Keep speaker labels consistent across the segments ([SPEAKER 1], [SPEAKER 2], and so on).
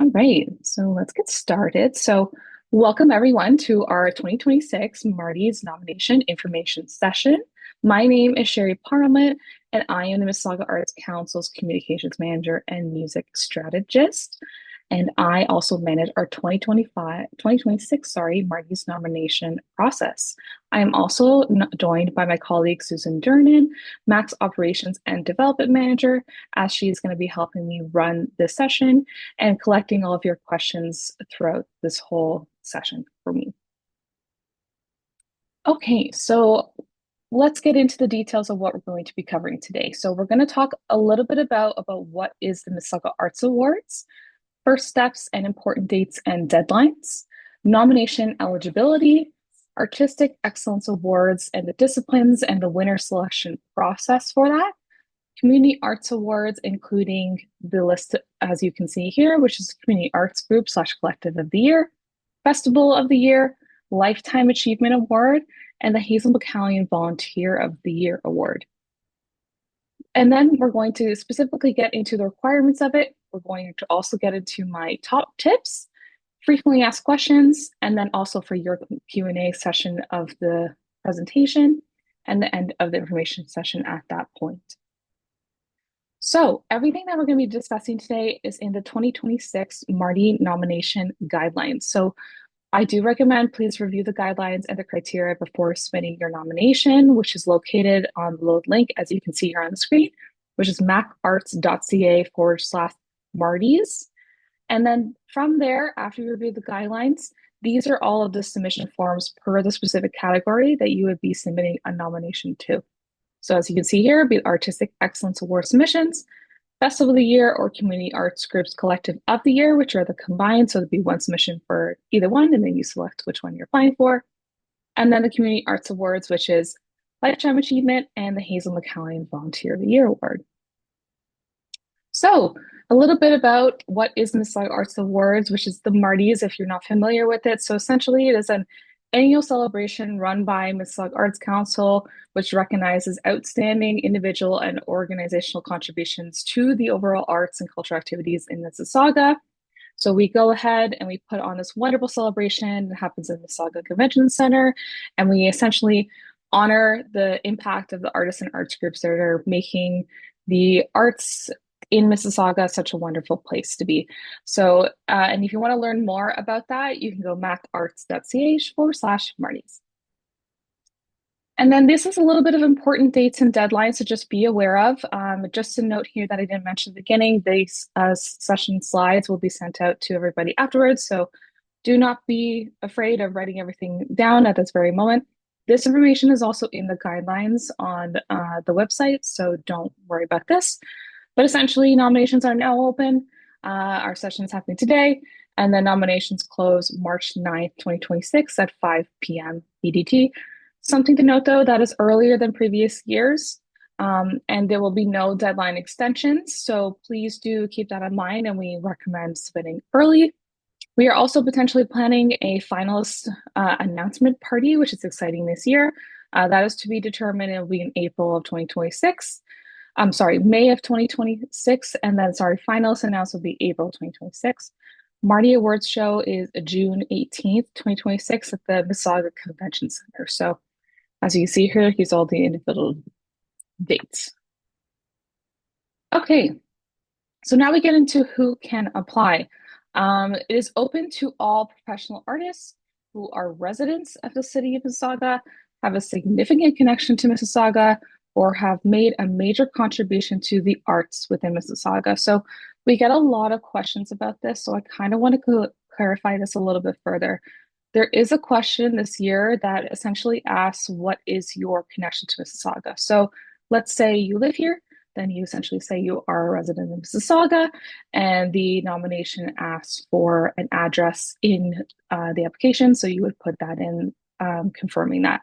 [SPEAKER 1] All right, so let's get started. So, welcome everyone to our 2026 MARTY's nomination information session. My name is Sherri Parliament, and I am the Mississauga Arts Council's Communications Manager and Music Strategist. And I also manage our 2026 MARTY's nomination process. I am also joined by my colleague Susan Durnin, Max Operations and Development Manager, as she is going to be helping me run this session and collecting all of your questions throughout this whole session for me. Okay, so let's get into the details of what we're going to be covering today. So we're going to talk a little bit about what is the Mississauga Arts Awards, first steps and important dates and deadlines, nomination eligibility, artistic excellence awards and the disciplines and the winner selection process for that, community arts awards, including the list as you can see here, which is Community Arts Group / Collective of the Year, Festival of the Year, Lifetime Achievement Award, and the Hazel McCallion Volunteer of the Year Award. And then we're going to specifically get into the requirements of it. We're going to also get into my top tips, frequently asked questions, and then also for your Q&A session of the presentation and the end of the information session at that point. So everything that we're going to be discussing today is in the 2026 MARTY nomination guidelines. So I do recommend please review the guidelines and the criteria before submitting your nomination, which is located on the link, as you can see here on the screen, which is macarts.ca /MARTYs. And then from there, after you review the guidelines, these are all of the submission forms per the specific category that you would be submitting a nomination to. So as you can see here, be Artistic Excellence Award submissions, Festival of the Year, or Community Arts Groups Collective of the Year, which are the combined. So there'd be one submission for either one, and then you select which one you're applying for. And then the Community Arts Awards, which is Lifetime Achievement and the Hazel McCallion Volunteer of the Year Award. So a little bit about what is Mississauga Arts Awards, which is the MARTYs, if you're not familiar with it. So essentially it is an annual celebration run by Mississauga Arts Council, which recognizes outstanding individual and organizational contributions to the overall arts and cultural activities in Mississauga. So we go ahead and we put on this wonderful celebration that happens in Mississauga Convention Center, and we essentially honor the impact of the artists and arts groups that are making the arts in Mississauga such a wonderful place to be. So, and if you want to learn more about that, you can go macarts.ca /MARTYs. And then this is a little bit of important dates and deadlines to just be aware of. Just a note here that I didn't mention at the beginning, these session slides will be sent out to everybody afterwards. So do not be afraid of writing everything down at this very moment. This information is also in the guidelines on the website, so don't worry about this. But essentially, nominations are now open. Our session is happening today, and then nominations close March 9th, 2026 at 5 p.m. EDT. Something to note, though, that is earlier than previous years, and there will be no deadline extensions. So please do keep that in mind, and we recommend submitting early. We are also potentially planning a finalist announcement party, which is exciting this year. That is to be determined. It will be in April of 2026. I'm sorry, May of 2026, and then, finalists announced will be April 2026. MARTY Awards show is June 18th, 2026 at the Mississauga Convention Center. So as you see here, here's all the individual dates. Okay, so now we get into who can apply. It is open to all professional artists who are residents of the city of Mississauga, have a significant connection to Mississauga, or have made a major contribution to the arts within Mississauga. So we get a lot of questions about this, so I kind of want to clarify this a little bit further. There is a question this year that essentially asks, what is your connection to Mississauga? So let's say you live here, then you essentially say you are a resident of Mississauga, and the nomination asks for an address in the application, so you would put that in, confirming that.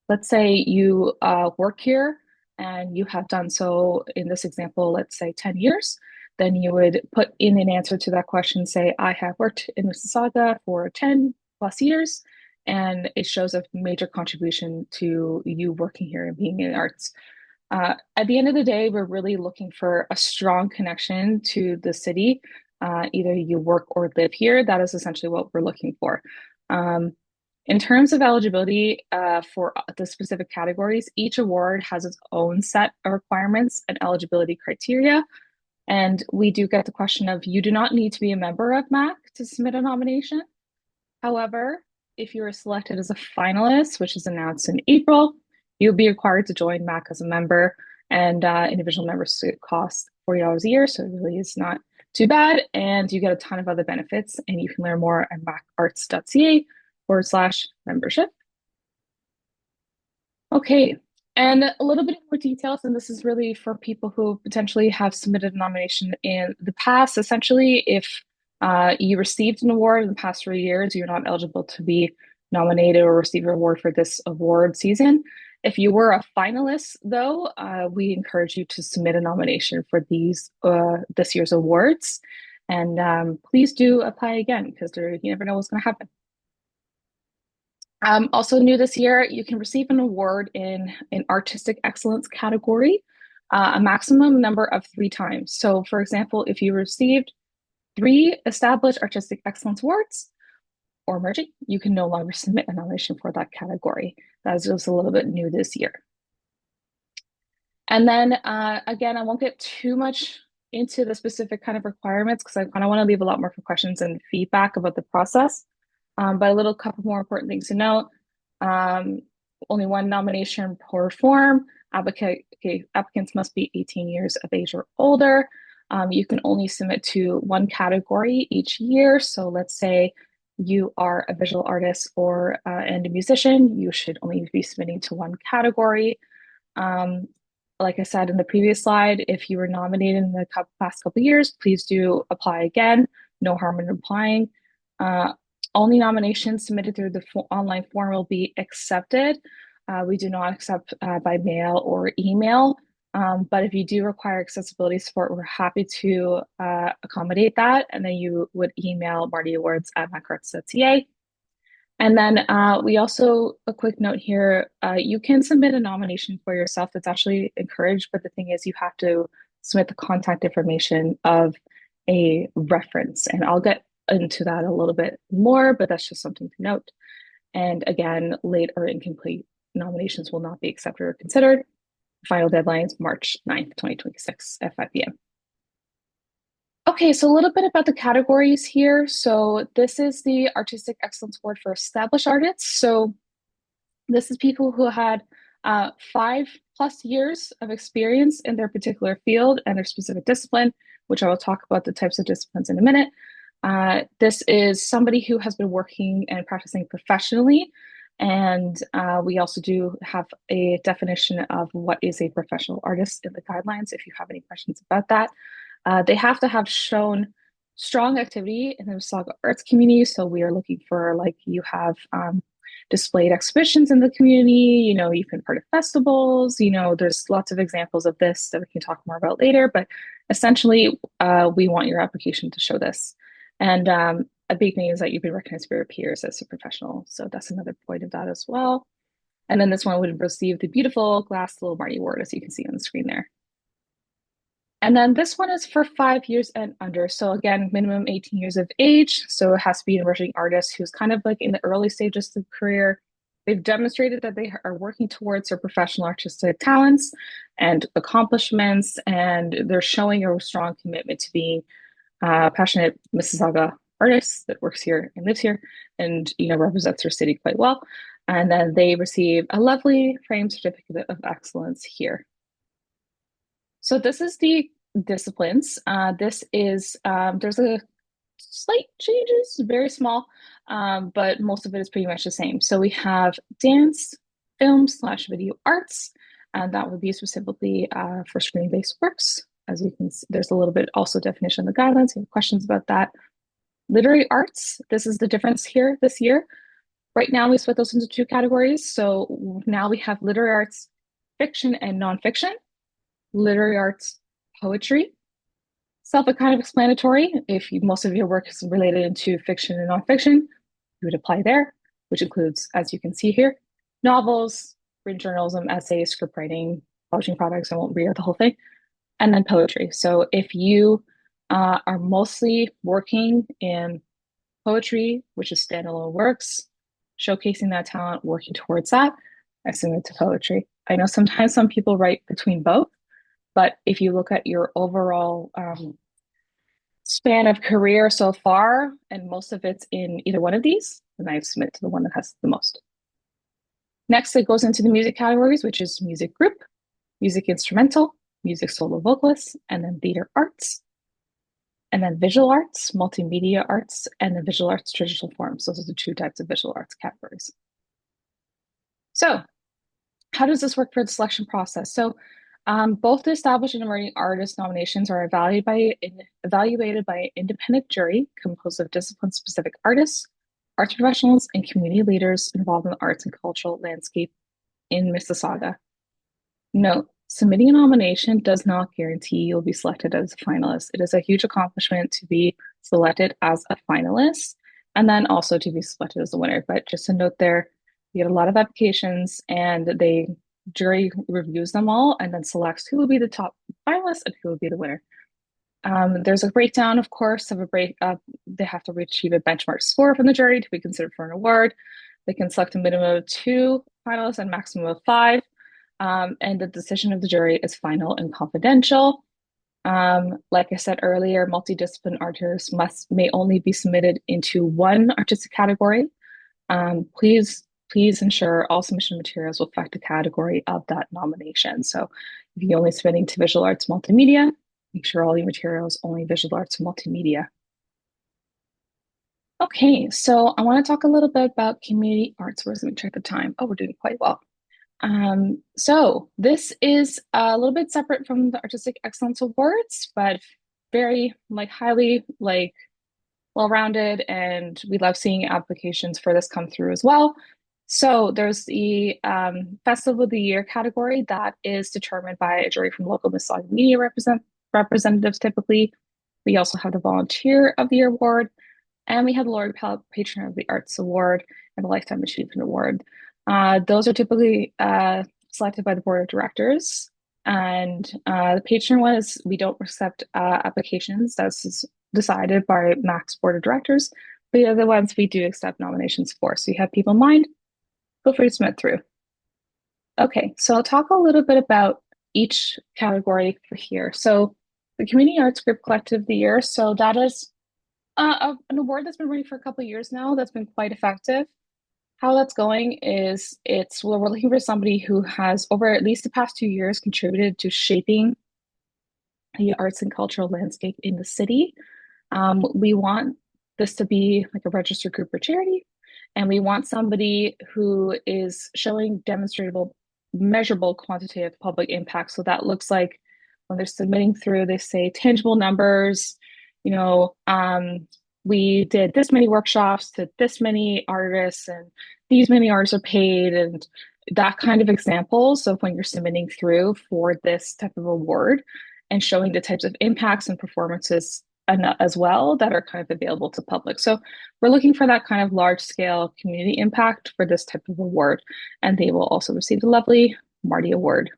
[SPEAKER 1] Let's say you work here, and you have done so, in this example, let's say 10 years, then you would put in an answer to that question, say, I have worked in Mississauga for 10 plus years, and it shows a major contribution to you working here and being in the arts. At the end of the day, we're really looking for a strong connection to the city. either you work or live here. That is essentially what we're looking for. Um, in terms of eligibility for the specific categories, each award has its own set of requirements and eligibility criteria. And we do get the question of you do not need to be a member of MAC to submit a nomination. However, if you are selected as a finalist, which is announced in April, you'll be required to join MAC as a member, and individual membership costs $40 a year, so it really is not too bad. And you get a ton of other benefits, and you can learn more at macarts.ca/membership. Okay, and a little bit more details, and this is really for people who potentially have submitted a nomination in the past. Essentially, if you received an award in the past 3 years, you're not eligible to be nominated or receive an award for this award season. If you were a finalist, though, we encourage you to submit a nomination for this year's awards. And please do apply again because you never know what's going to happen. Also new this year, you can receive an award in an artistic excellence category, a maximum number of 3 times. So for example, if you received 3 established artistic excellence awards or merging, you can no longer submit a nomination for that category. That is just a little bit new this year. And then again, I won't get too much into the specific kind of requirements because I kind of want to leave a lot more for questions and feedback about the process. But a little couple more important things to note. Only 1 nomination per form. Applicants must be 18 years of age or older. You can only submit to 1 category each year. So let's say you are a visual artist and a musician, you should only be submitting to 1 category. Like I said in the previous slide, if you were nominated in the past couple of years, please do apply again. No harm in applying. Only nominations submitted through the online form will be accepted. We do not accept by mail or email. But if you do require accessibility support, we're happy to accommodate that. And then you would email martyawards@macarts.ca. And then we also, a quick note here, you can submit a nomination for yourself. That's actually encouraged, but the thing is you have to submit the contact information of a reference. And I'll get into that a little bit more, but that's just something to note. And again, late or incomplete nominations will not be accepted or considered. Final deadline is March 9th, 2026 at 5 p.m. Okay, so a little bit about the categories here. So this is the Artistic Excellence Award for established artists. So this is people who had 5+ years of experience in their particular field and their specific discipline, which I will talk about the types of disciplines in a minute. This is somebody who has been working and practicing professionally. And we also do have a definition of what is a professional artist in the guidelines if you have any questions about that. They have to have shown strong activity in the Mississauga arts community. So we are looking for you have displayed exhibitions in the community, you've been part of festivals, there's lots of examples of this that we can talk more about later, but essentially we want your application to show this. And a big thing is that you've been recognized by your peers as a professional. So that's another point of that as well. And then this one would receive the beautiful glass little Marty Award, as you can see on the screen there. And then this one is for 5 years and under. So again, minimum 18 years of age. So it has to be an emerging artist who's kind of in the early stages of career. They've demonstrated that they are working towards their professional artistic talents and accomplishments, and they're showing a strong commitment to being passionate Mississauga artist that works here and lives here and represents their city quite well. And then they receive a lovely framed certificate of excellence here. So this is the disciplines. This is there's a slight changes, very small, but most of it is pretty much the same. So we have dance, film/video arts, and that would be specifically for screen-based works. As you can see, there's a little bit also definition in the guidelines. If you have questions about that. Literary arts, this is the difference here this year. Right now, we split those into 2 categories. So now we have literary arts, fiction and nonfiction, literary arts, poetry. Kind of explanatory. If most of your work is related into fiction and nonfiction, you would apply there, which includes, as you can see here, novels, written journalism, essays, script writing, publishing products. I won't read out the whole thing. And then poetry. So if you are mostly working in poetry, which is standalone works, showcasing that talent, working towards that, and send it to poetry. I know sometimes some people write between both, but if you look at your overall span of career so far, and most of it's in either one of these, then I submit to the one that has the most. Next, it goes into the music categories, which is music group, music instrumental, music solo vocalist, and then theater arts, and then visual arts, multimedia arts, and then visual arts traditional forms. Those are the two types of visual arts categories. So, how does this work for the selection process? So, both the established and emerging artist nominations are evaluated by an independent jury composed of discipline-specific artists, arts professionals, and community leaders involved in the arts and cultural landscape in Mississauga. Note, submitting a nomination does not guarantee you'll be selected as a finalist. It is a huge accomplishment to be selected as a finalist and then also to be selected as a winner. But just a note there, you get a lot of applications and the jury reviews them all and then selects who will be the top finalist and who will be the winner. There's a breakdown, of course, of they have to achieve a benchmark score from the jury to be considered for an award. They can select a minimum of 2 finalists and maximum of 5. And the decision of the jury is final and confidential. Like I said earlier, multidisciplinary artists may only be submitted into one artistic category. Please ensure all submission materials will reflect the category of that nomination. So if you're only submitting to visual arts multimedia, make sure all your materials only visual arts multimedia. Okay, so I want to talk a little bit about community arts. Where's, let me check the time. Oh, we're doing quite well. So this is a little bit separate from the Artistic Excellence Awards, but very highly well-rounded, and we love seeing applications for this come through as well. So there's the Festival of the Year category that is determined by a jury from local Mississauga media representatives typically. We also have the Volunteer of the Year Award, and we have the Lord Patron of the Arts Award and the Lifetime Achievement Award. Those are typically selected by the board of directors. And the patron one is we don't accept applications. That's decided by MAC's board of directors. But the other ones we do accept nominations for. So you have people in mind, feel free to submit through. Okay, so I'll talk a little bit about each category for here. So the Community Arts Group Collective of the Year. So that is an award that's been running for a couple of years now. That's been quite effective. How that's going is we're looking for somebody who has over at least the past 2 years contributed to shaping the arts and cultural landscape in the city. We want this to be like a registered group or charity, and we want somebody who is showing demonstrable, measurable quantitative public impact. So that looks like when they're submitting through, they say tangible numbers, we did this many workshops to this many artists and these many artists are paid and that kind of examples of when you're submitting through for this type of award and showing the types of impacts and performances as well that are kind of available to public. So we're looking for that kind of large scale community impact for this type of award, and they will also receive the lovely MARTY Award.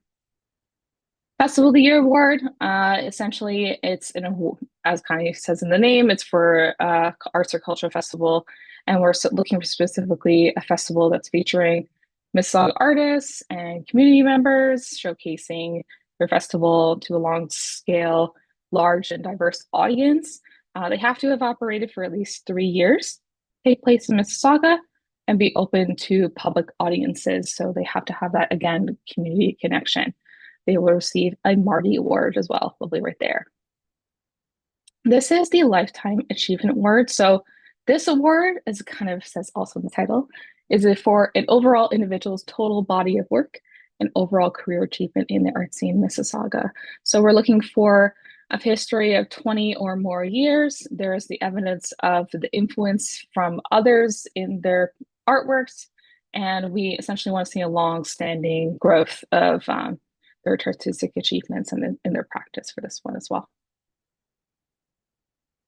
[SPEAKER 1] Festival of the Year Award, essentially it's an award, as kind of says in the name, it's for arts or cultural festival, and we're looking for specifically a festival that's featuring Mississauga artists and community members, showcasing their festival to a long scale, large and diverse audience. They have to have operated for at least 3 years, take place in Mississauga, and be open to public audiences. So they have to have that, again, community connection. They will receive a MARTY Award as well, probably right there. This is the Lifetime Achievement Award. So this award, as it kind of says also in the title, is it for an overall individual's total body of work and overall career achievement in the art scene in Mississauga. So we're looking for a history of 20 or more years. There is the evidence of the influence from others in their artworks, and we essentially want to see a long-standing growth of their artistic achievements and in their practice for this one as well.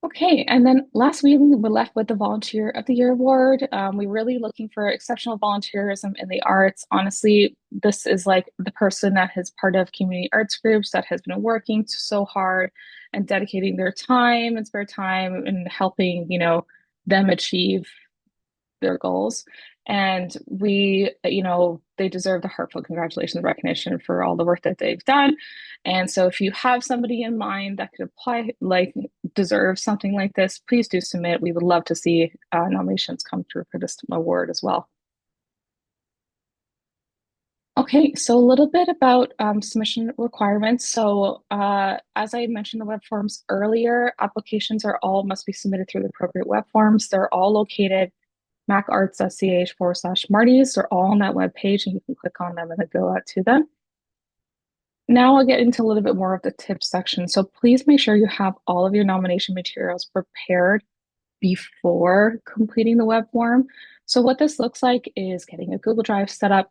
[SPEAKER 1] Okay, and then last week we were left with the Volunteer of the Year award. We're really looking for exceptional volunteerism in the arts. Honestly, this is like the person that is part of community arts groups that has been working so hard and dedicating their time and spare time and helping, them achieve their goals. And they deserve the heartfelt congratulations and recognition for all the work that they've done. And so if you have somebody in mind that could apply, like deserve something like this, please do submit. We would love to see nominations come through for this award as well. Okay, so a little bit about submission requirements. So, as I mentioned the web forms earlier, applications are all must be submitted through the appropriate web forms. They're all located macarts.ca/MARTYS. They're all on that web page, and you can click on them and then go out to them. Now I'll get into a little bit more of the tips section. So please make sure you have all of your nomination materials prepared before completing the web form. So what this looks like is getting a Google Drive set up.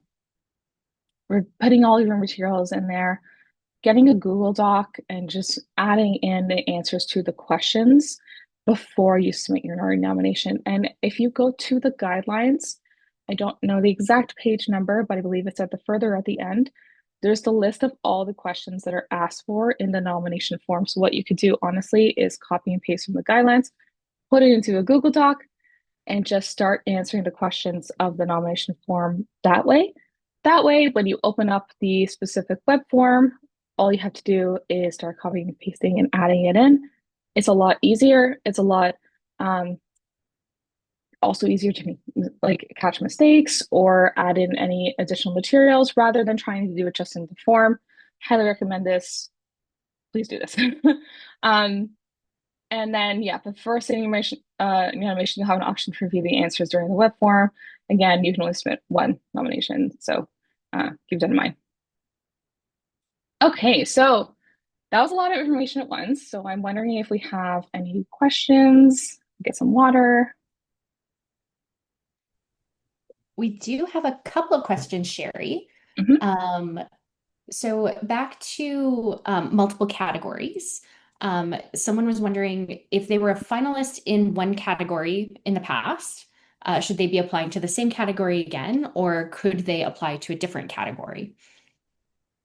[SPEAKER 1] We're putting all your materials in there, getting a Google Doc and just adding in the answers to the questions before you submit your nomination. And if you go to the guidelines, I don't know the exact page number, but I believe it's at the further at the end. There's the list of all the questions that are asked for in the nomination form. So what you could do honestly is copy and paste from the guidelines, put it into a Google Doc, and just start answering the questions of the nomination form that way. That way, when you open up the specific web form, all you have to do is start copying and pasting and adding it in. It's a lot easier. It's a lot um, also easier to like catch mistakes or add in any additional materials rather than trying to do it just in the form. Highly recommend this. Please do this. um, and then, yeah, the first animation, you'll have an option to review the answers during the web form. Again, you can only submit one nomination, so keep that in mind. Okay, so that was a lot of information at once. So I'm wondering if we have any questions. Get some water.
[SPEAKER 2] We do have a couple of questions, Sherri.
[SPEAKER 1] Mhm.
[SPEAKER 2] Um, so back to multiple categories. Someone was wondering if they were a finalist in one category in the past, should they be applying to the same category again, or could they apply to a different category?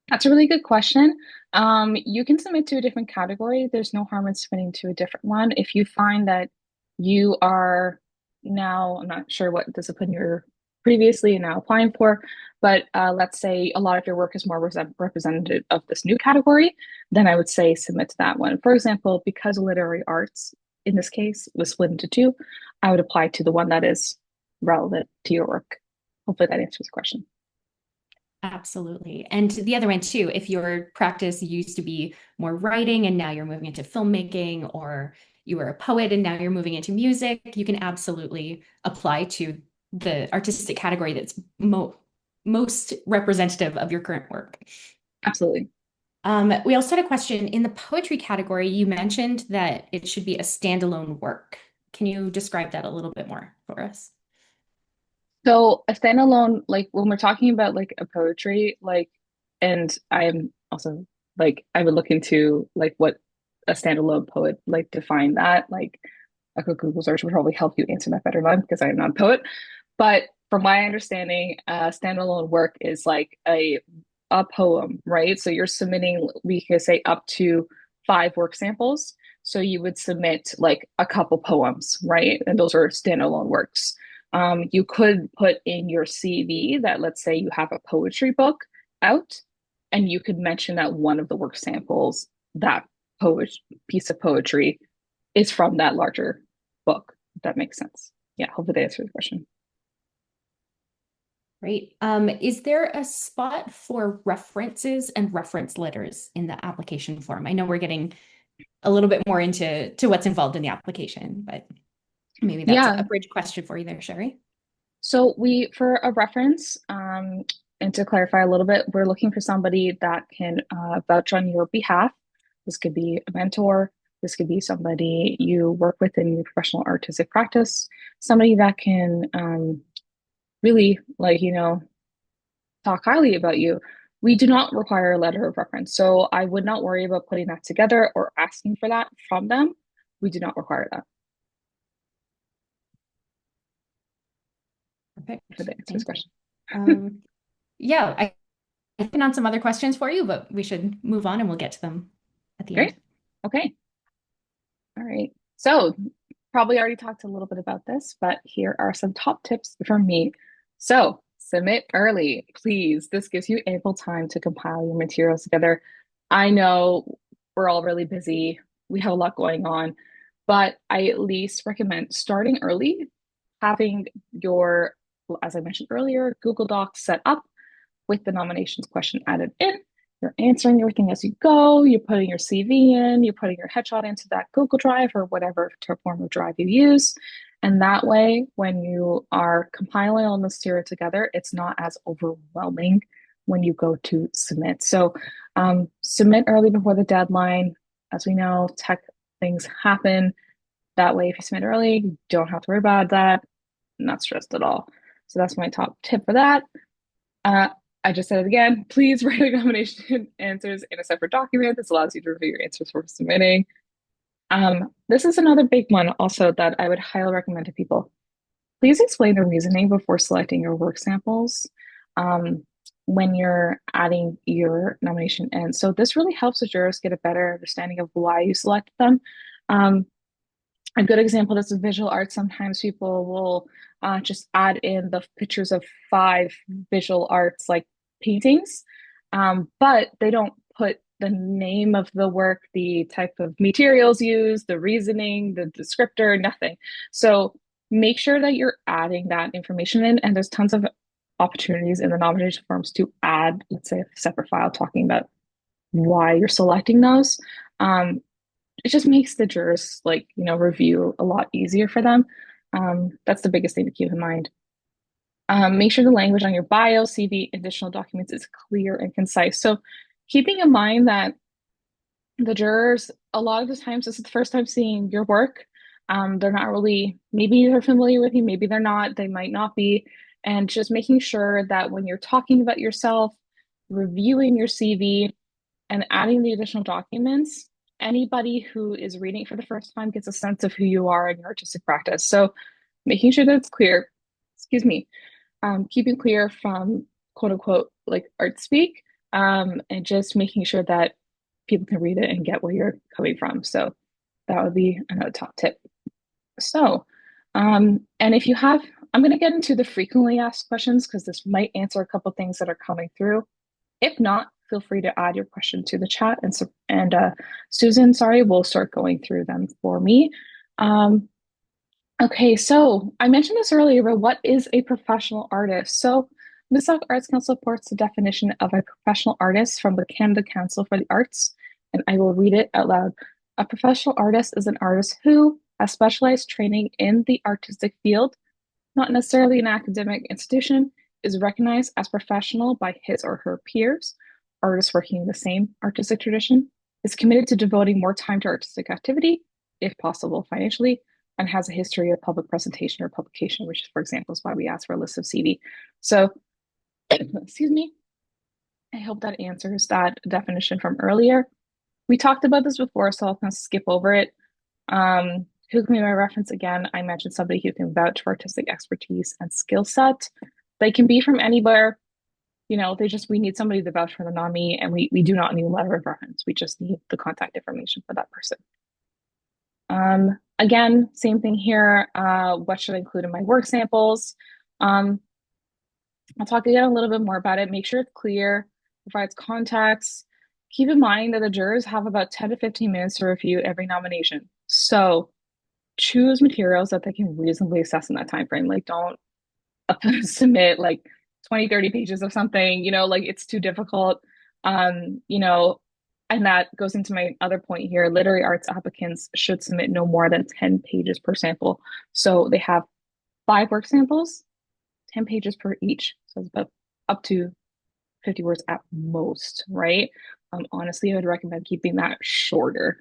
[SPEAKER 1] That's a really good question. You can submit to a different category. There's no harm in submitting to a different one. If you find that you are now, I'm not sure what discipline you're previously and now applying for, but let's say a lot of your work is more representative of this new category, then I would say submit to that one. For example, because literary arts in this case was split into two, I would apply to the one that is relevant to your work. Hopefully that answers the question.
[SPEAKER 2] Absolutely. And the other end too, if your practice used to be more writing and now you're moving into filmmaking, or you were a poet and now you're moving into music, you can absolutely apply to the artistic category that's most representative of your current work.
[SPEAKER 1] Absolutely.
[SPEAKER 2] We also had a question in the poetry category. You mentioned that it should be a standalone work. Can you describe that a little bit more for us?
[SPEAKER 1] So a standalone, like when we're talking about like a poetry, like, and I'm also like I would look into like what a standalone poet like define that. Like a quick Google search would probably help you answer that better than because I'm not a poet. But from my understanding, standalone work is like a poem, right? So you're submitting, we could say up to five work samples. So you would submit like a couple poems, right? And those are standalone works. You could put in your CV that let's say you have a poetry book out, and you could mention that one of the work samples, that poet piece of poetry, is from that larger book. If that makes sense. Yeah, hopefully that answers the question.
[SPEAKER 2] Great. Is there a spot for references and reference letters in the application form? I know we're getting a little bit more into what's involved in the application, but maybe that's
[SPEAKER 1] Yeah.
[SPEAKER 2] a bridge question for you there, Sherri.
[SPEAKER 1] So we, for a reference, and to clarify a little bit, we're looking for somebody that can vouch on your behalf. This could be a mentor. This could be somebody you work with in your professional artistic practice. Somebody that can really, like, talk highly about you. We do not require a letter of reference. So I would not worry about putting that together or asking for that from them. we do not require that for
[SPEAKER 2] Perfect.
[SPEAKER 1] the answer to this
[SPEAKER 2] Thank you.
[SPEAKER 1] question.
[SPEAKER 2] Yeah, I've been on some other questions for you, but we should move on and we'll get to them at the
[SPEAKER 1] Great.
[SPEAKER 2] end.
[SPEAKER 1] Okay. All right. So probably already talked a little bit about this, but here are some top tips from me. So submit early, please. This gives you ample time to compile your materials together. I know we're all really busy. We have a lot going on, but I at least recommend starting early, having your, as I mentioned earlier, Google Docs set up with the nominations question added in. You're answering everything as you go. You're putting your CV in. You're putting your headshot into that Google Drive or whatever form of drive you use. And that way, when you are compiling all the material together, it's not as overwhelming when you go to submit. So submit early before the deadline. As we know, tech things happen. That way, if you submit early, you don't have to worry about that. Not stressed at all. So that's my top tip for that. Uh, I just said it again. Please write examination answers in a separate document. This allows you to review your answers for submitting. This is another big one also that I would highly recommend to people. Please explain the reasoning before selecting your work samples when you're adding your nomination in. So this really helps the jurors get a better understanding of why you selected them. Um, a good example is visual art. Sometimes people will just add in the pictures of five visual arts like paintings, but they don't put the name of the work, the type of materials used, the reasoning, the descriptor, nothing. So make sure that you're adding that information in, and there's tons of opportunities in the nomination forms to add, let's say, a separate file talking about why you're selecting those. Um, it just makes the jurors review a lot easier for them. That's the biggest thing to keep in mind. Make sure the language on your bio, CV, additional documents is clear and concise. So keeping in mind that the jurors, a lot of the times, this is the first time seeing your work. They're not really, maybe they're familiar with you, maybe they're not, they might not be. And just making sure that when you're talking about yourself, reviewing your CV, and adding the additional documents, anybody who is reading it for the first time gets a sense of who you are in your artistic practice. So making sure that it's clear, excuse me, keeping clear from quote unquote like art speak, and just making sure that people can read it and get where you're coming from. So that would be another top tip. So, and if you have, I'm going to get into the frequently asked questions because this might answer a couple things that are coming through. If not, feel free to add your question to the chat, and Susan, sorry, will start going through them for me. Okay, so I mentioned this earlier, but what is a professional artist? So Mississauga Arts Council supports the definition of a professional artist from the Canada Council for the Arts, and I will read it out loud. A professional artist is an artist who has specialized training in the artistic field, not necessarily an academic institution, is recognized as professional by his or her peers, artists working in the same artistic tradition, is committed to devoting more time to artistic activity, if possible financially, and has a history of public presentation or publication, which, for example, is why we ask for a list of CV. So, excuse me, I hope that answers that definition from earlier. We talked about this before, so I'll kind of skip over it. Who can be my reference again? I mentioned somebody who can vouch for artistic expertise and skill set. They can be from anywhere. We need somebody to vouch for the nominee, and we do not need a letter of reference. We just need the contact information for that person. Again, same thing here. What should I include in my work samples? I'll talk again a little bit more about it. Make sure it's clear, provides context. Keep in mind that the jurors have about 10 to 15 minutes to review every nomination. So choose materials that they can reasonably assess in that time frame. Like don't submit like 20, 30 pages of something, like it's too difficult. And that goes into my other point here. Literary arts applicants should submit no more than 10 pages per sample. So they have 5 work samples, 10 pages per each. So it's about up to 50 words at most, right? Honestly, I would recommend keeping that shorter.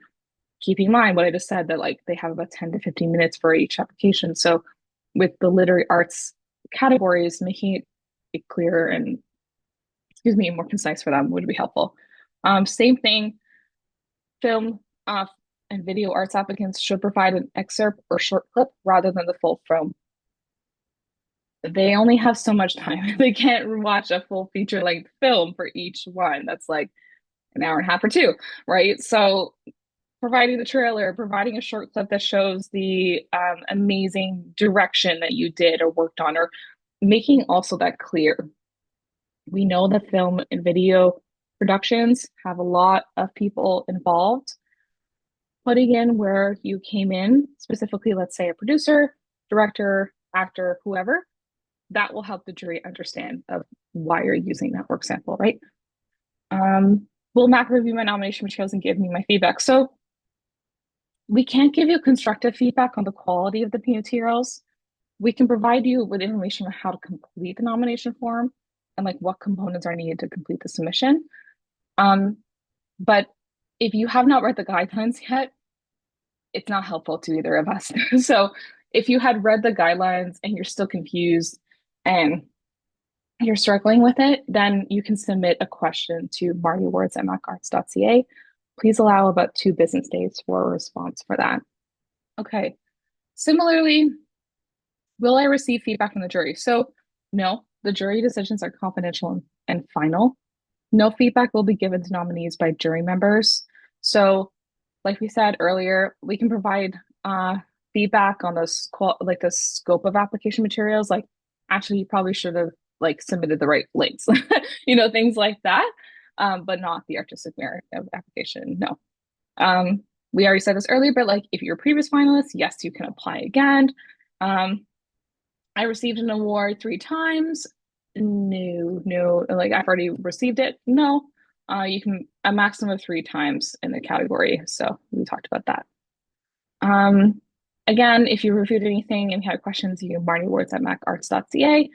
[SPEAKER 1] Keeping in mind what I just said, that like they have about 10 to 15 minutes for each application. So with the literary arts categories, making it clearer and, excuse me, more concise for them would be helpful. Same thing, film and video arts applicants should provide an excerpt or short clip rather than the full film. They only have so much time. They can't watch a full feature-length film for each one. That's like an hour and a half or two, right? So providing the trailer, providing a short clip that shows the amazing direction that you did or worked on, or making also that clear. We know that film and video productions have a lot of people involved. Putting in where you came in, specifically, let's say a producer, director, actor, whoever, that will help the jury understand of why you're using that work sample, right? Will Mac review my nomination materials and give me my feedback? So we can't give you constructive feedback on the quality of the materials. We can provide you with information on how to complete the nomination form and like what components are needed to complete the submission. But if you have not read the guidelines yet, it's not helpful to either of us. So if you had read the guidelines and you're still confused and you're struggling with it, then you can submit a question to martyawards@macarts.ca. Please allow about 2 business days for a response for that. Okay. Similarly, will I receive feedback from the jury? So no, the jury decisions are confidential and final. No feedback will be given to nominees by jury members. So like we said earlier, we can provide feedback on like the scope of application materials. Like, actually, you probably should have like submitted the right links, things like that, but not the artistic merit of application. No. We already said this earlier, but like if you're a previous finalist, yes, you can apply again. I received an award 3 times. No, like I've already received it. No, you can a maximum of 3 times in the category. So we talked about that. Again, if you reviewed anything and had questions, you can martyawards@macarts.ca.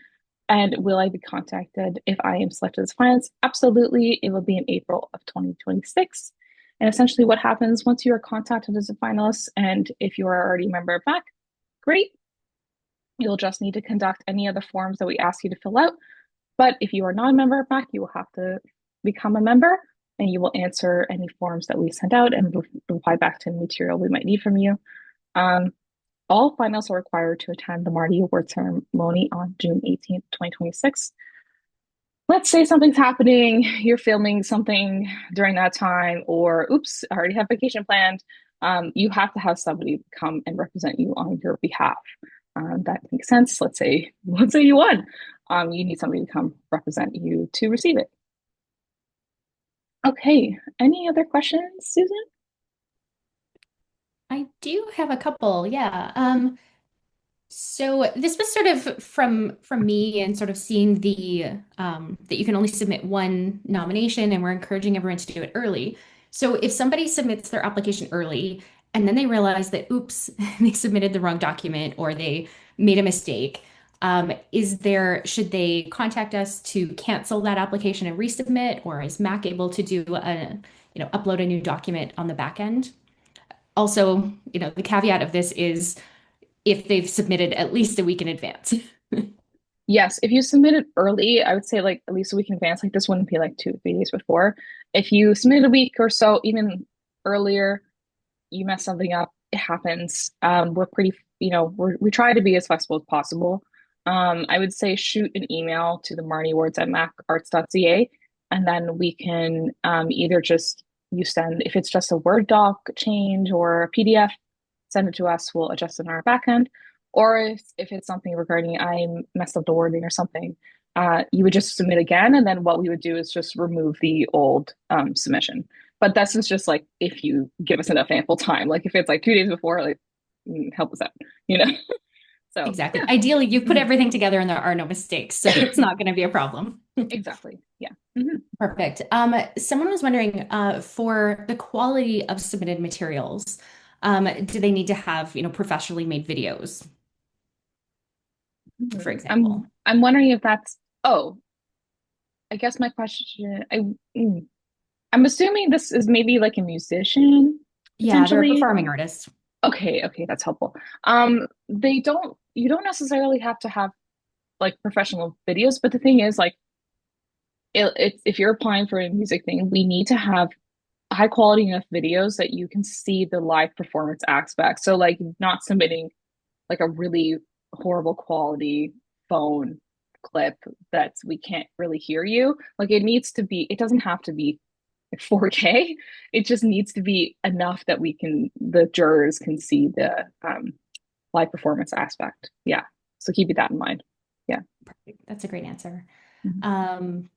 [SPEAKER 1] And will I be contacted if I am selected as finalist? Absolutely. It will be in April of 2026. And essentially what happens once you are contacted as a finalist, and if you are already a member of MAC, great. You'll just need to conduct any of the forms that we ask you to fill out. But if you are not a member of MAC, you will have to become a member and you will answer any forms that we send out and reply back to any material we might need from you. All finalists are required to attend the MARTY award ceremony on June 18th, 2026. Let's say something's happening, you're filming something during that time, or oops, I already have vacation planned. You have to have somebody come and represent you on your behalf. That makes sense. Let's say you won. You need somebody to come represent you to receive it. Okay, any other questions, Susan?
[SPEAKER 2] I do have a couple, yeah. So this was sort of from me and sort of seeing the that you can only submit one nomination and we're encouraging everyone to do it early. So if somebody submits their application early and then they realize that oops, they submitted the wrong document or they made a mistake, should they contact us to cancel that application and resubmit, or is Mac able to do upload a new document on the back end? Also, the caveat of this is if they've submitted at least a week in advance.
[SPEAKER 1] Yes, if you submit it early, I would say like at least a week in advance. Like this wouldn't be like 2 to 3 days before. If you submit a week or so, even earlier, you mess something up, it happens. We're pretty, we try to be as flexible as possible. I would say shoot an email to the martyawards@macarts.ca, and then we can either just if it's just a Word doc change or a PDF, send it to us. We'll adjust it on our back end. Or if it's something regarding I messed up the wording or something, you would just submit again, and then what we would do is just remove the old submission. But this is just like if you give us enough ample time. Like if it's like 2 days before, like help us out, you know? So
[SPEAKER 2] Exactly.
[SPEAKER 1] yeah.
[SPEAKER 2] Ideally, you put everything together and there are no mistakes, so it's not going to be a problem.
[SPEAKER 1] Exactly. Yeah. Mm-hmm.
[SPEAKER 2] Perfect. Someone was wondering, for the quality of submitted materials, do they need to have, professionally made videos, for example?
[SPEAKER 1] I'm wondering if that's I guess my question I'm assuming this is maybe like a musician
[SPEAKER 2] Yeah, they're a
[SPEAKER 1] potentially.
[SPEAKER 2] performing artist.
[SPEAKER 1] Okay, that's helpful. You don't necessarily have to have like professional videos, but the thing is like if you're applying for a music thing, we need to have high quality enough videos that you can see the live performance aspect. So like not submitting like a really horrible quality phone clip that we can't really hear you. Like it needs to be, it doesn't have to be 4K. It just needs to be enough that the jurors can see the live performance aspect. Yeah. So keep that in mind. Yeah.
[SPEAKER 2] That's a great answer.
[SPEAKER 1] Mhm.
[SPEAKER 2] Um,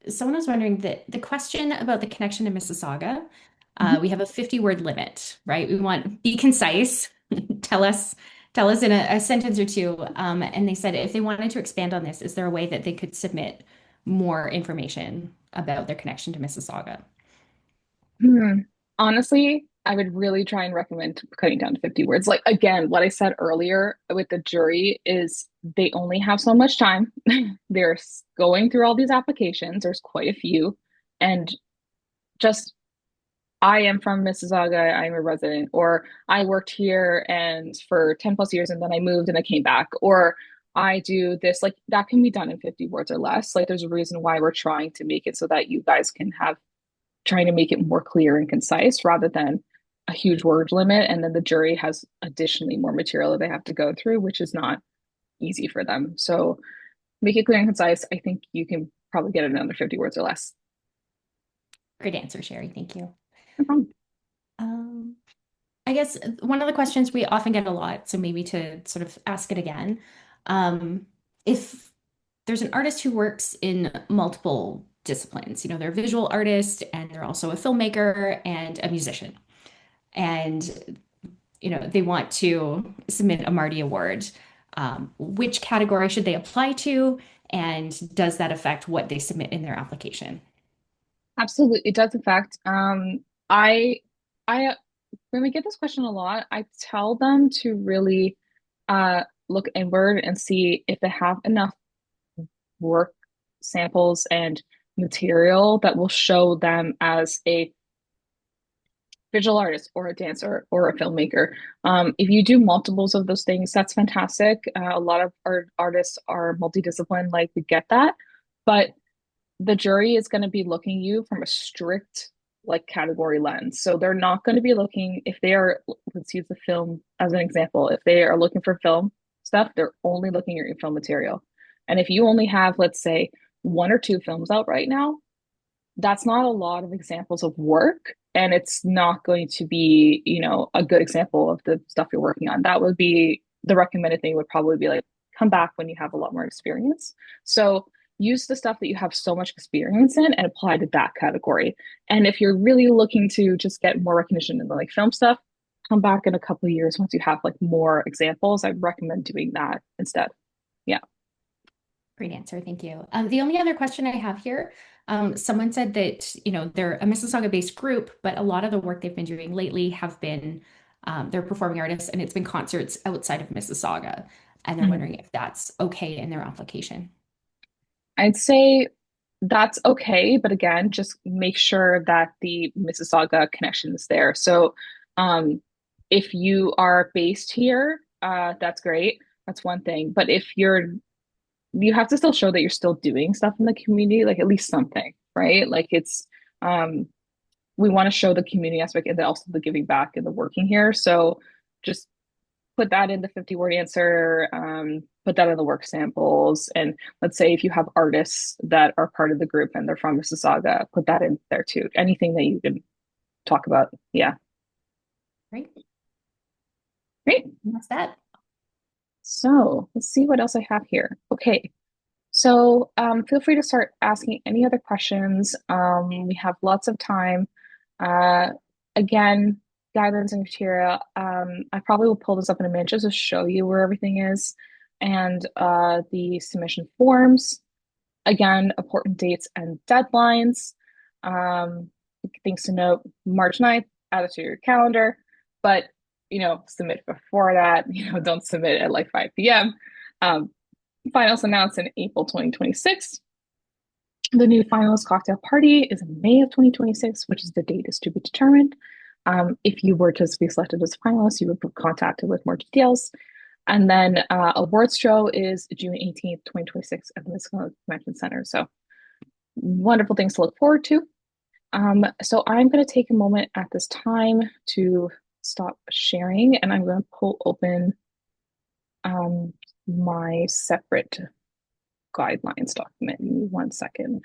[SPEAKER 2] Someone was wondering that the question about the connection to Mississauga,
[SPEAKER 1] Mhm.
[SPEAKER 2] we have a 50-word limit, right? We want be concise. Tell us, tell us in a sentence or two. And they said if they wanted to expand on this, is there a way that they could submit more information about their connection to Mississauga?
[SPEAKER 1] Hmm. Honestly, I would really try and recommend cutting down to 50 words. Like again, what I said earlier with the jury is they only have so much time. They're going through all these applications. There's quite a few. And just I am from Mississauga, I'm a resident, or I worked here and for 10 plus years and then I moved and I came back, or I do this, like that can be done in 50 words or less. Like there's a reason why we're trying to make it so that you guys can have trying to make it more clear and concise rather than a huge word limit. And then the jury has additionally more material that they have to go through, which is not easy for them. So make it clear and concise. I think you can probably get it under 50 words or less.
[SPEAKER 2] Great answer, Sherry. Thank you.
[SPEAKER 1] No problem.
[SPEAKER 2] Um, I guess one of the questions we often get a lot, so maybe to sort of ask it again, if there's an artist who works in multiple disciplines, they're a visual artist and they're also a filmmaker and a musician, and they want to submit a Marty Award. Which category should they apply to, and does that affect what they submit in their application?
[SPEAKER 1] Absolutely. It does affect. I, I, when we get this question a lot, I tell them to really, look inward and see if they have enough work samples and material that will show them as a visual artist or a dancer or a filmmaker. If you do multiples of those things, that's fantastic. A lot of our artists are multidisciplined, like we get that, but the jury is going to be looking you from a strict like category lens. So they're not going to be looking if they are, let's use the film as an example. If they are looking for film stuff, they're only looking at your film material. And if you only have, let's say, one or two films out right now, that's not a lot of examples of work. And it's not going to be, a good example of the stuff you're working on. That would be the recommended thing would probably be like, come back when you have a lot more experience. So use the stuff that you have so much experience in and apply to that category. And if you're really looking to just get more recognition in the like film stuff, come back in a couple of years once you have like more examples. I'd recommend doing that instead. Yeah.
[SPEAKER 2] Great answer. Thank you. The only other question I have here, someone said that, they're a Mississauga-based group, but a lot of the work they've been doing lately have been, they're performing artists, and it's been concerts outside of Mississauga. And they're
[SPEAKER 1] Mhm.
[SPEAKER 2] wondering if that's okay in their application.
[SPEAKER 1] I'd say that's okay, but again, just make sure that the Mississauga connection is there. So, if you are based here, that's great. That's one thing. But if you have to still show that you're still doing stuff in the community, like at least something, right? Like um, we want to show the community aspect and then also the giving back and the working here. So just put that in the 50-word answer, put that in the work samples. And let's say if you have artists that are part of the group and they're from Mississauga, put that in there too. Anything that you can talk about. Yeah.
[SPEAKER 2] Right?
[SPEAKER 1] Great.
[SPEAKER 2] And that's that.
[SPEAKER 1] So let's see what else I have here. Okay. So feel free to start asking any other questions. We have lots of time. Uh, again, guidelines and criteria. I probably will pull this up in a minute just to show you where everything is and the submission forms. Again, important dates and deadlines. Um, things to note, March 9th, add it to your calendar, but submit before that. Don't submit at like 5 p.m. Um, Finals announced in April 2026. The new finalist cocktail party is in May of 2026, which is the date is to be determined. If you were to be selected as a finalist, you would be contacted with more details. And then awards show is June 18th, 2026 at the Mississauga Convention Center. So wonderful things to look forward to. So I'm going to take a moment at this time to stop sharing and I'm going to pull open um, my separate guidelines document. Give me 1 second.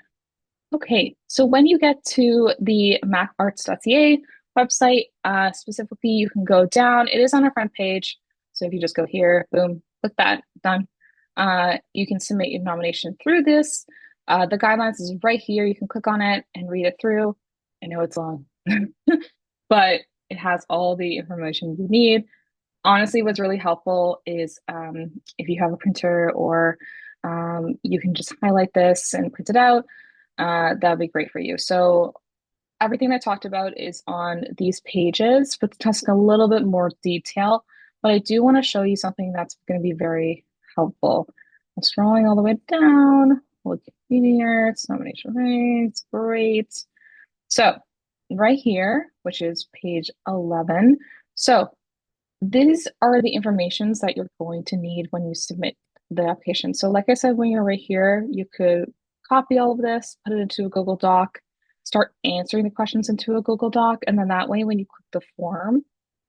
[SPEAKER 1] Okay, so when you get to the macarts.ca website, specifically, you can go down. It is on our front page. So if you just go here, boom, click that, done. You can submit your nomination through this. The guidelines is right here. You can click on it and read it through. I know it's long, but it has all the information you need. Honestly, what's really helpful is if you have a printer or you can just highlight this and print it out. That'd be great for you. So everything I talked about is on these pages, but just a little bit more detail. But I do want to show you something that's going to be very helpful. I'm scrolling all the way down. Look here, it's nomination rates, great. So right here, which is page 11. So these are the informations that you're going to need when you submit the application. So like I said, when you're right here, you could copy all of this, put it into a Google Doc, start answering the questions into a Google Doc, and then that way when you click the form,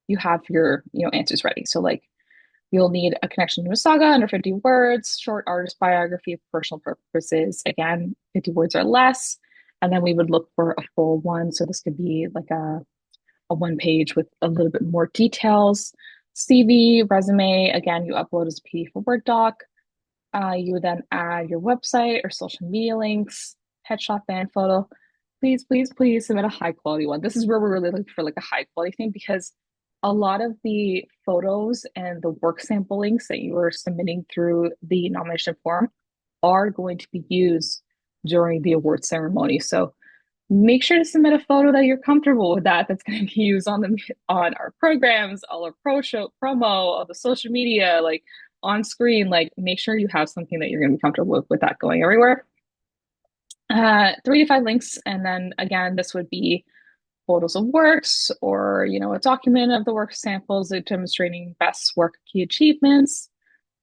[SPEAKER 1] you have your, answers ready. So like you'll need a connection to Mississauga under 50 words, short artist biography for personal purposes. Again, 50 words or less. And then we would look for a full one. So this could be like a one page with a little bit more details. CV, resume, again, you upload as a PDF or Word doc. You would then add your website or social media links, headshot, band photo. Please, please, please submit a high quality one. This is where we're really looking for like a high quality thing because a lot of the photos and the work sample links that you are submitting through the nomination form are going to be used during the award ceremony. So make sure to submit a photo that you're comfortable with that's going to be used on our programs, all our promo, all the social media, like on screen. Like make sure you have something that you're going to be comfortable with that going everywhere. 3 to 5 links, and then again, this would be photos of works or a document of the work samples demonstrating best work key achievements.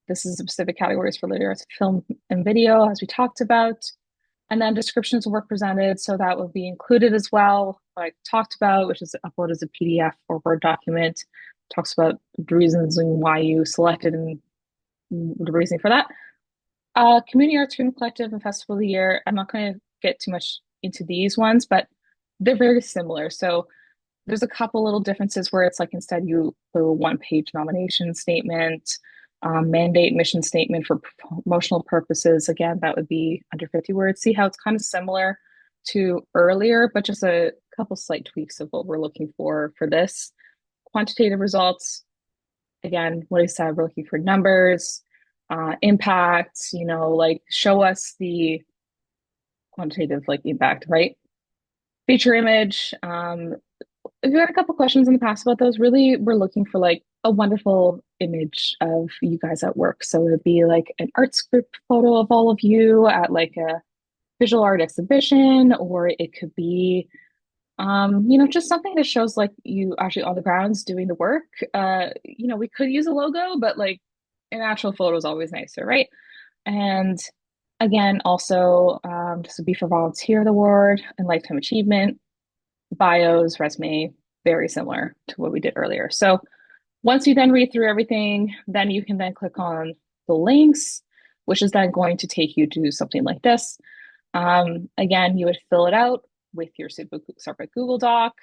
[SPEAKER 1] This is specific categories for later film and video, as we talked about. And then descriptions of work presented. So that will be included as well, what I talked about, which is uploaded as a PDF or Word document. Talks about the reasons and why you selected and the reasoning for that. Community Arts Film Collective and Festival of the Year. I'm not going to get too much into these ones, but they're very similar. So there's a couple little differences where it's like instead you put a one-page nomination statement, mandate mission statement for promotional purposes. Again, that would be under 50 words. See how it's kind of similar to earlier, but just a couple slight tweaks of what we're looking for this. Quantitative results. Again, what I said, we're looking for numbers, impact, like show us the quantitative like impact, right? Feature image. We've had a couple questions in the past about those. Really, we're looking for like a wonderful image of you guys at work. So it'd be like an arts group photo of all of you at like a visual art exhibition, or it could be, just something that shows like you actually on the grounds doing the work. We could use a logo, but like an actual photo is always nicer, right? And again, also, this would be for volunteer award and lifetime achievement bios, resume, very similar to what we did earlier. So once you then read through everything, then you can then click on the links, which is then going to take you to something like this. Again, you would fill it out with your separate Google Doc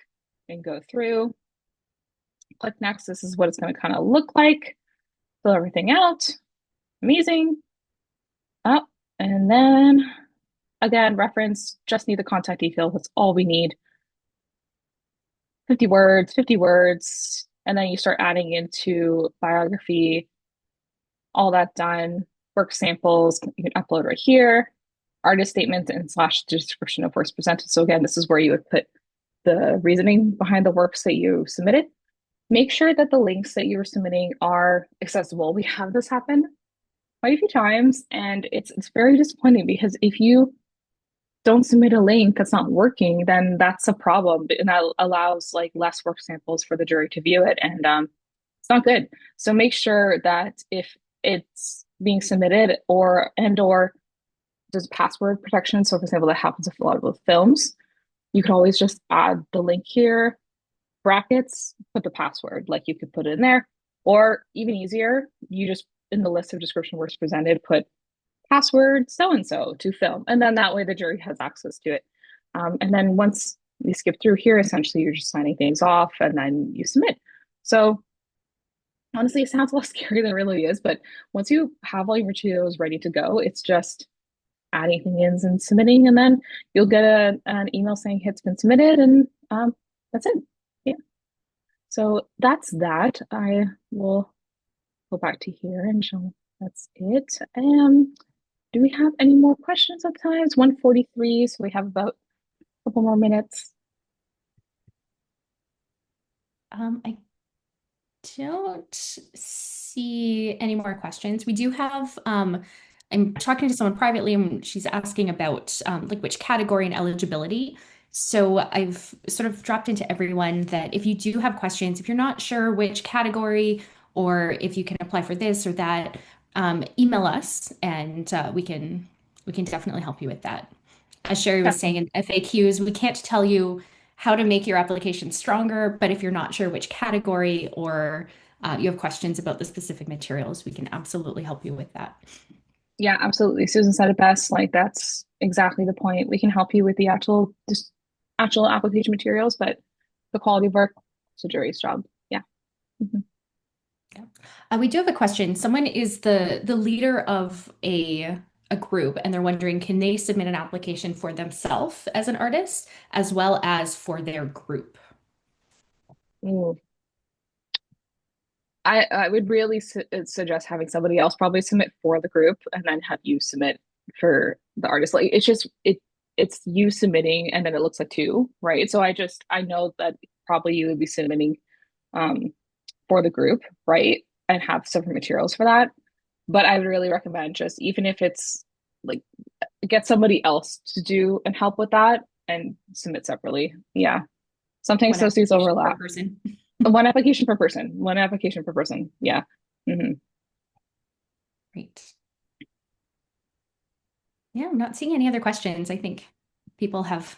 [SPEAKER 1] and go through. Click next. This is what it's going to kind of look like. Fill everything out. Amazing. Up. And then again, reference, just need the contact details. That's all we need. 50 words, 50 words. And then you start adding into biography, all that done, work samples, you can upload right here, artist statements and slash description of works presented. So again, this is where you would put the reasoning behind the works that you submitted. Make sure that the links that you're submitting are accessible. We have this happen quite a few times, and it's very disappointing because if you don't submit a link that's not working, then that's a problem. And that allows like less work samples for the jury to view it. And it's not good. So make sure that if it's being submitted or there's password protection. So for example, that happens with a lot of the films. You could always just add the link here, brackets, put the password, like you could put it in there. Or even easier, you just in the list of description words presented, put password so and so to film. And then that way the jury has access to it. And then once we skip through here, essentially you're just signing things off and then you submit. So honestly, it sounds less scary than it really is. But once you have all your materials ready to go, it's just adding things in and submitting. And then you'll get an email saying it's been submitted. And that's it. Yeah. So that's that. I will go back to here and show that's it. Do we have any more questions at times? 1:43, so we have about a couple more minutes.
[SPEAKER 2] I don't see any more questions. We do have, I'm talking to someone privately and she's asking about like which category and eligibility. So I've sort of dropped into everyone that if you do have questions, if you're not sure which category or if you can apply for this or that, email us and we can definitely help you with that. As Sherri was saying
[SPEAKER 1] Definitely.
[SPEAKER 2] in FAQs, we can't tell you how to make your application stronger, but if you're not sure which category or you have questions about the specific materials, we can absolutely help you with that.
[SPEAKER 1] Yeah, absolutely. Susan said it best. Like that's exactly the point. We can help you with the actual just actual application materials, but the quality of work, it's the jury's job. Yeah. Mhm.
[SPEAKER 2] Yeah. We do have a question. Someone is the leader of a group, and they're wondering, can they submit an application for themselves as an artist as well as for their group?
[SPEAKER 1] Ooh. I would really suggest having somebody else probably submit for the group and then have you submit for the artist. Like it's just it's you submitting and then it looks like two, right? So I know that probably you would be submitting um for the group, right? And have separate materials for that. But I would really recommend just even if it's like get somebody else to do and help with that and submit separately. Yeah. Sometimes
[SPEAKER 2] One
[SPEAKER 1] those things
[SPEAKER 2] application per
[SPEAKER 1] overlap.
[SPEAKER 2] person.
[SPEAKER 1] One application per person. One application per person. Yeah. Hmm.
[SPEAKER 2] Great. Yeah, I'm not seeing any other questions. I think people have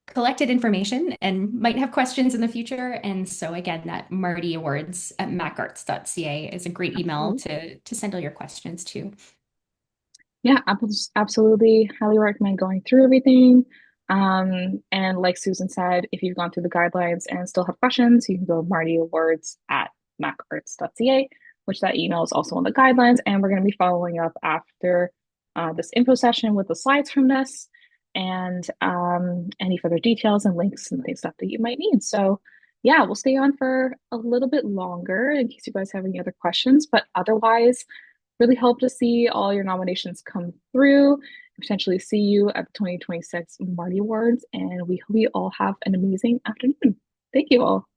[SPEAKER 2] collected information and might have questions in the future. And so again, that MARTY Awards at macarts.ca is a great email
[SPEAKER 1] Absolutely.
[SPEAKER 2] to send all your questions to.
[SPEAKER 1] Yeah, absolutely. Highly recommend going through everything. And like Susan said, if you've gone through the guidelines and still have questions, you can go Marty Awards at macarts.ca, which that email is also on the guidelines. And we're going to be following up after this info session with the slides from this and any further details and links and things stuff that you might need. So yeah, we'll stay on for a little bit longer in case you guys have any other questions. But otherwise, really hope to see all your nominations come through, potentially see you at the 2026 Marty Awards, and we hope you all have an amazing afternoon. Thank you all.